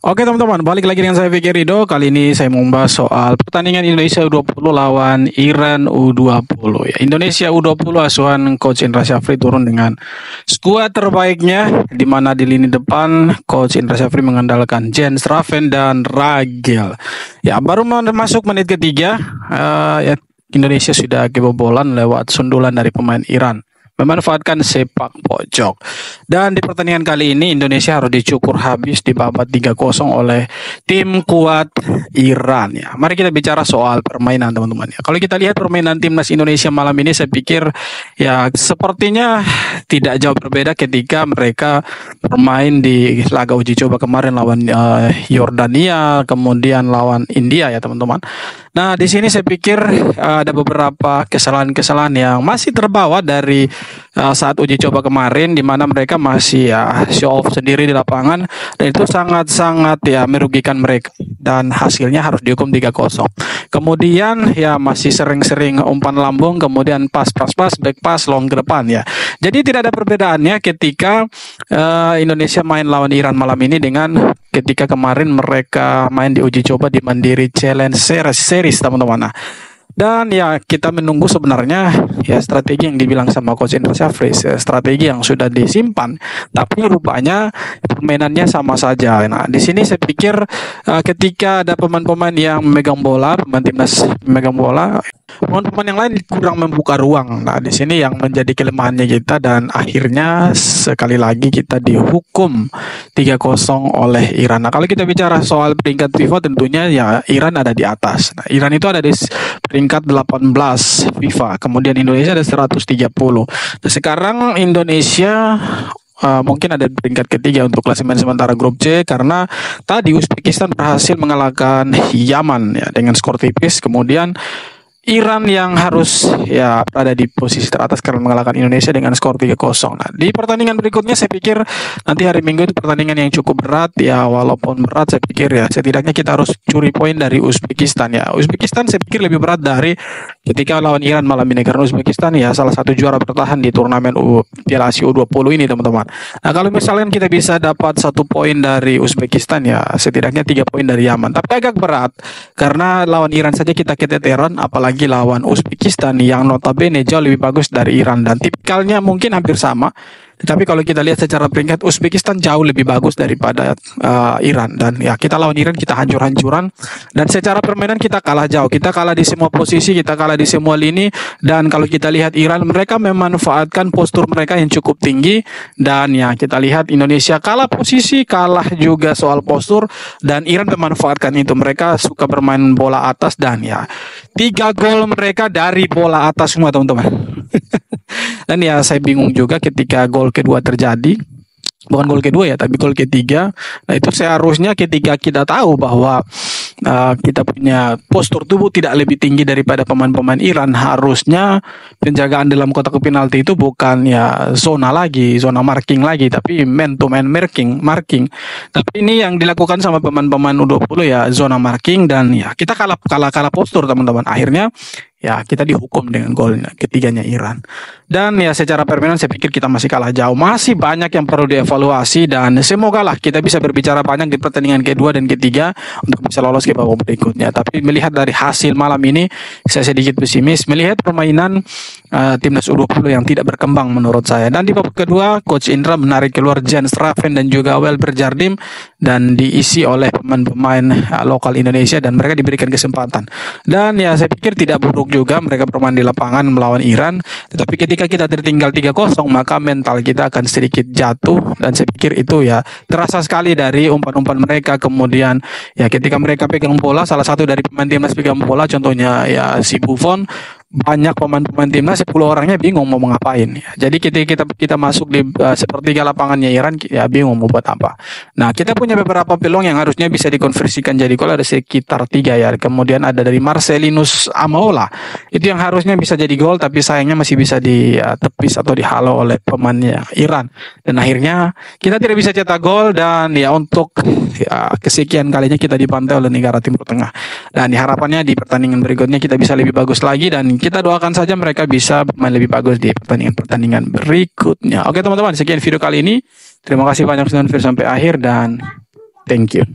Oke teman-teman, balik lagi dengan saya Fikri Ridho. Kali ini saya mau membahas soal pertandingan Indonesia U20 lawan Iran U20 ya. Indonesia U20 asuhan Coach Indra Syafri turun dengan skuad terbaiknya, di mana di lini depan Coach Indra Syafri mengandalkan Jens Raven dan Ragil. Ya, baru masuk menit ketiga, ya, Indonesia sudah kebobolan lewat sundulan dari pemain Iran, memanfaatkan sepak pojok. Dan di pertandingan kali ini Indonesia harus dicukur habis di babak 3-0 oleh tim kuat Iran ya. Mari kita bicara soal permainan teman-teman ya. Kalau kita lihat permainan timnas Indonesia malam ini, saya pikir ya sepertinya tidak jauh berbeda ketika mereka bermain di laga uji coba kemarin lawan Yordania, kemudian lawan India ya teman-teman. Nah, di sini saya pikir ada beberapa kesalahan-kesalahan yang masih terbawa dari saat uji coba kemarin, di mana mereka masih ya show off sendiri di lapangan, dan itu sangat-sangat ya merugikan mereka, dan hasilnya harus dihukum 3-0. Kemudian ya masih sering-sering umpan lambung, kemudian pas back pass long ke depan ya. Jadi tidak ada perbedaannya ketika Indonesia main lawan Iran malam ini dengan ketika kemarin mereka main di uji coba di Mandiri Challenge Series teman-teman. Nah, dan ya kita menunggu sebenarnya ya strategi yang dibilang sama Coach Indra Syafri, strategi yang sudah disimpan, tapi rupanya permainannya sama saja. Nah, di sini saya pikir ketika ada pemain-pemain yang memegang bola, pemain timnas memegang bola, pemain-pemain yang lain kurang membuka ruang. Nah, di sini yang menjadi kelemahannya kita, dan akhirnya sekali lagi kita dihukum 3-0 oleh Iran. Nah, kalau kita bicara soal peringkat FIFA, tentunya ya Iran ada di atas. Nah, Iran itu ada di peringkat 18 FIFA, kemudian Indonesia ada 130. Nah, sekarang Indonesia mungkin ada di peringkat ketiga untuk klasemen sementara grup C, karena tadi Uzbekistan berhasil mengalahkan Yaman ya dengan skor tipis. Kemudian Iran yang harus ya berada di posisi teratas karena mengalahkan Indonesia dengan skor 3-0. Nah, di pertandingan berikutnya saya pikir nanti hari Minggu itu pertandingan yang cukup berat ya, walaupun berat saya pikir ya setidaknya kita harus curi poin dari Uzbekistan ya. Uzbekistan saya pikir lebih berat dari ketika lawan Iran malam ini, karena Uzbekistan ya salah satu juara bertahan di turnamen Piala Asia U20 ini teman-teman. Nah, kalau misalnya kita bisa dapat 1 poin dari Uzbekistan ya setidaknya 3 poin dari Yaman. Tapi agak berat karena lawan Iran saja kita keteteran, apalagi lawan Uzbekistan yang notabene jauh lebih bagus dari Iran, dan tipikalnya mungkin hampir sama. Tetapi kalau kita lihat secara peringkat, Uzbekistan jauh lebih bagus daripada Iran, dan ya kita lawan Iran kita hancur-hancuran, dan secara permainan kita kalah jauh, kita kalah di semua posisi, kita kalah di semua lini. Dan kalau kita lihat Iran, mereka memanfaatkan postur mereka yang cukup tinggi, dan ya kita lihat Indonesia kalah posisi, kalah juga soal postur, dan Iran memanfaatkan itu. Mereka suka bermain bola atas, dan ya 3 gol mereka dari bola atas semua teman-teman. Dan ya saya bingung juga ketika gol kedua terjadi, bukan gol kedua ya, tapi gol ketiga. Nah, itu seharusnya ketika kita tahu bahwa kita punya postur tubuh tidak lebih tinggi daripada pemain-pemain Iran, harusnya penjagaan dalam kotak penalti itu bukan ya zona marking lagi, tapi man to man marking. Tapi ini yang dilakukan sama pemain-pemain U20 ya zona marking, dan ya kita kalah postur teman-teman. Akhirnya ya kita dihukum dengan gol ketiganya Iran. Dan ya secara permainan saya pikir kita masih kalah jauh, masih banyak yang perlu dievaluasi, dan semoga lah kita bisa berbicara banyak di pertandingan kedua dan ketiga untuk bisa lolos ke babak berikutnya. Tapi melihat dari hasil malam ini, saya sedikit pesimis melihat permainan timnas U20 yang tidak berkembang menurut saya. Dan di babak kedua, Coach Indra menarik keluar Jens Raven dan juga Welber Jardim, dan diisi oleh pemain-pemain lokal Indonesia, dan mereka diberikan kesempatan. Dan ya saya pikir tidak buruk juga mereka bermain di lapangan melawan Iran, tetapi ketika kita tertinggal 3-0 maka mental kita akan sedikit jatuh, dan saya pikir itu ya terasa sekali dari umpan-umpan mereka. Kemudian ya ketika mereka pegang bola, salah satu dari pemain timnas pegang bola, contohnya ya si Buffon, banyak pemain-pemain timnas 10 orangnya bingung mau ngapain ya. Jadi kita masuk di sepertiga lapangannya Iran, ya bingung mau buat apa. Nah, kita punya beberapa peluang yang harusnya bisa dikonversikan jadi gol, ada sekitar 3 ya. Kemudian ada dari Marcelinus Amaola, itu yang harusnya bisa jadi gol, tapi sayangnya masih bisa ditepis atau dihalau oleh pemainnya Iran, dan akhirnya kita tidak bisa cetak gol. Dan ya untuk ya kesekian kalinya kita dibantai oleh negara Timur Tengah, dan harapannya di pertandingan berikutnya kita bisa lebih bagus lagi, dan kita doakan saja mereka bisa bermain lebih bagus di pertandingan berikutnya. Oke teman-teman, sekian video kali ini. Terima kasih banyak sudah nonton sampai akhir, dan thank you.